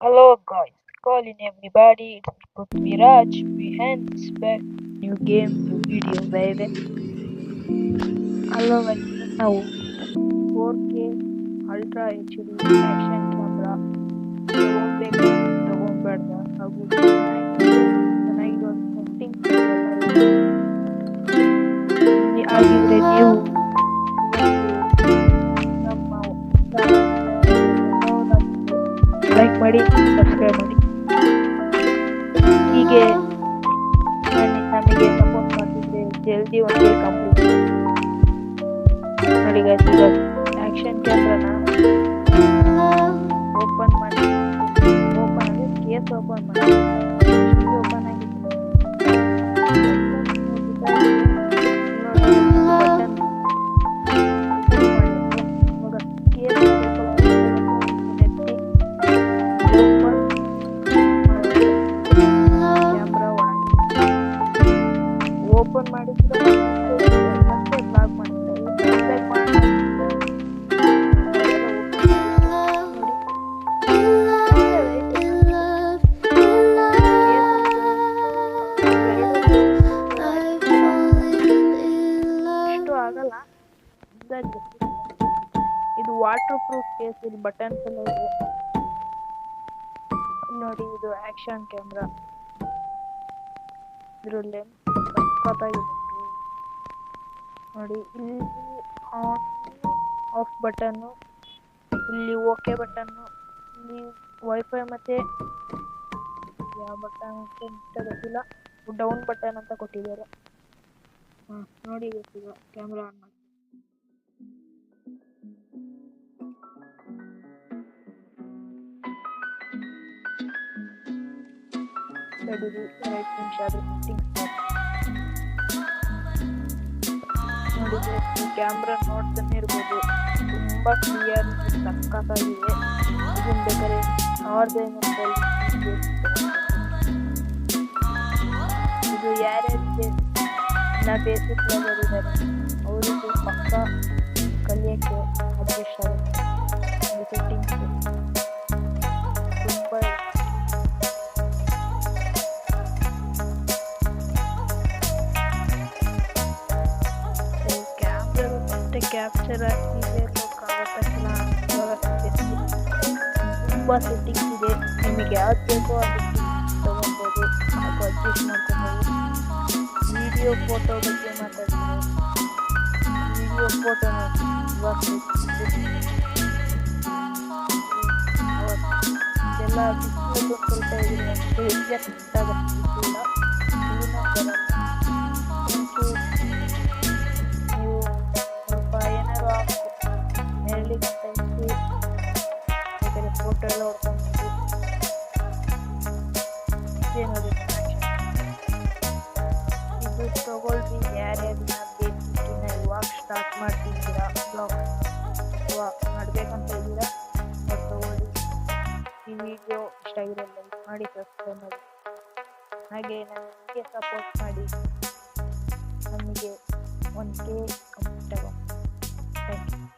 Hello guys, calling everybody. It's Prithviraj. We hands back new game, new video, baby. Hello guys, ನಾವು 4K ultra HD action camera ತಗೋಬೇಕು ತಗೊಂಡ್ಬೇಡ್ದ ಹಾಗೂ ಚೆನ್ನಾಗಿ ಒಂದು setting ಆಗಿದ್ರೆ ನೀವು ನಮ್ಮ ಲೈಕ್ ಮಾಡಿ ಸಬ್ಸ್ಕ್ರೈಬ್ ಮಾಡಿ ಹೀಗೆ ನಮಗೆ ಸಪೋರ್ಟ್ ಮಾಡ್ತಿದ್ರೆ ಜಲ್ದಿ ಒಂದು ಕಂಪ್ಲೀಟ್ ನೋಡಿ ಗೈಸ್. ಈಗ ಆಕ್ಷನ್ ಕ್ಯಾಮ್ರಾನ ಓಪನ್ ಮಾಡಿ ಕೇಸ್ ಓಪನ್ ಮಾಡಿ ಓಪನ್ ಆಗಿದೆ ಓಪನ್ ಮಾಡಿದ್ರೆ ಮತ್ತೆ ಬ್ಲಾಕ್ ಮಾಡ್ತಾರೆ. ಇಷ್ಟು ಆಗಲ್ಲ, ಇದು ವಾಟರ್ ಪ್ರೂಫ್ ಕೇಸ್. ಇಲ್ಲಿ ಬಟನ್ಸ್ ಎಲ್ಲ ಇದೆ ನೋಡಿ. ಇದು ಆಕ್ಷನ್ ಕ್ಯಾಮ್ರಾ, ಇದ್ರ ಲೆನ್ಸ್ ಸಖತ್ತಾಗಿದೆ ನೋಡಿ. ಇಲ್ಲಿ ಆನ್ ಆಫ್ ಬಟನ್ನು, ಇಲ್ಲಿ ಓಕೆ ಬಟನ್ನು, ಇಲ್ಲಿ ವೈಫೈ ಮತ್ತೆ ಯಾವ ಬಟನ್ ಅಂತ ಗೊತ್ತಿಲ್ಲ, ಡೌನ್ ಬಟನ್ ಅಂತ ಕೊಟ್ಟಿದ್ದಾರೆ. ನೋಡಿ ಗೊತ್ತಿಲ್ಲ. ಕ್ಯಾಮ್ರಾ ಆನ್ ಮಾಡಿ ತಡೀರಿ 2 ನಿಮಿಷ ಆದ್ರೆ ಸೆಟ್ಟಿಂಗ್ಸ್ ನೋಡಿದ್ರೆ ಈ ಕ್ಯಾಮ್ರಾ ನೋಡ್ತಾನೆ ಇರ್ಬೋದು, ತುಂಬಾ ಕ್ಲಿಯರ್ ಸಖತ್ತಾಗಿದೆ. ಇದನ್ನ ಬೇಕಾದ್ರೆ 1500 ಇದು ಯಾರ್ಯಾರಿಗೆ ಬೇಸಿಕ್ ಲೆವೆಲ್ ಇದ್ದಾರೆ ಅವರಿಗೆ ಪಕ್ಕ ಕಲಿಯಕ್ಕೆ ಅಡ್ಜಸ್ಟ್ ಆಗುತ್ತೆ. ಸೆಟ್ಟಿಂಗ್ಸ್ ತುಂಬ ಕ್ಯಾಪ್ಚರ್ ಆಗೋಕ್ಕಾಗತ್ತಲ್ಲ, ತುಂಬ ಸೆಟ್ಟಿಂಗ್ಸ್ ಇದೆ. ನಿಮಗೆ ಯಾವ್ದು ಬೇಕೋ ಅದಕ್ಕೆ ತೊಗೊಬೋದು ಹಾಗೂ ಅಡ್ಜಸ್ಟ್ ಮಾಡ್ಕೊಬೋದು. ವಿಡಿಯೋ ಫೋಟೋ ಬಗ್ಗೆ ಮಾತಾಡ್ತೀನಿ. ವಿಡಿಯೋ ಫೋಟೋನ ಇದೆಲ್ಲ ಡಿಸ್ಪ್ಲೇದು ಸ್ವಲ್ಪ ಇದೆ, ಅಷ್ಟು ಎಕ್ಸಾಕ್ಟ್ ಆಗೋದಿಲ್ಲ. ನೀವು ಸ್ವಲ್ಪ ಏನಾದ್ರು ನೆರಳಿಗೆ ತೆಗೆದು ಬೇಕಾದ್ರೆ ಫೋಟೋ ಎಲ್ಲ ಹೊಡ್ಕೊಂಡು ಏನದು ಇದು ತಗೊಳ್ರಿ. ಯಾರ್ಯಾರನ್ನ ಬೇಸಿಕ್ಕಿನ ಇವಾಗ ಸ್ಟಾರ್ಟ್ ಮಾಡ್ತಿದ್ದೀರಾ, ಬ್ಲಾಗ್ ಅಥವಾ ಮಾಡಬೇಕಂತ ಇದ್ದೀರಾ ಅದು ತಗೊಳ್ಳಿ. ಈ ವಿಡಿಯೋ ಇಷ್ಟ ಆಗಿರೋ ಲೈಕ್ ಮಾಡಿ, ಸಬ್ಸ್ಕ್ರೈಬ್ ಮಾಡಿ, ಹಾಗೆ ನನಗೆ ಸಪೋರ್ಟ್ ಮಾಡಿ. ನಮಗೆ 1K ಕಂಪ್ಲೀಟ್ ಆಗೋದು. Thank you.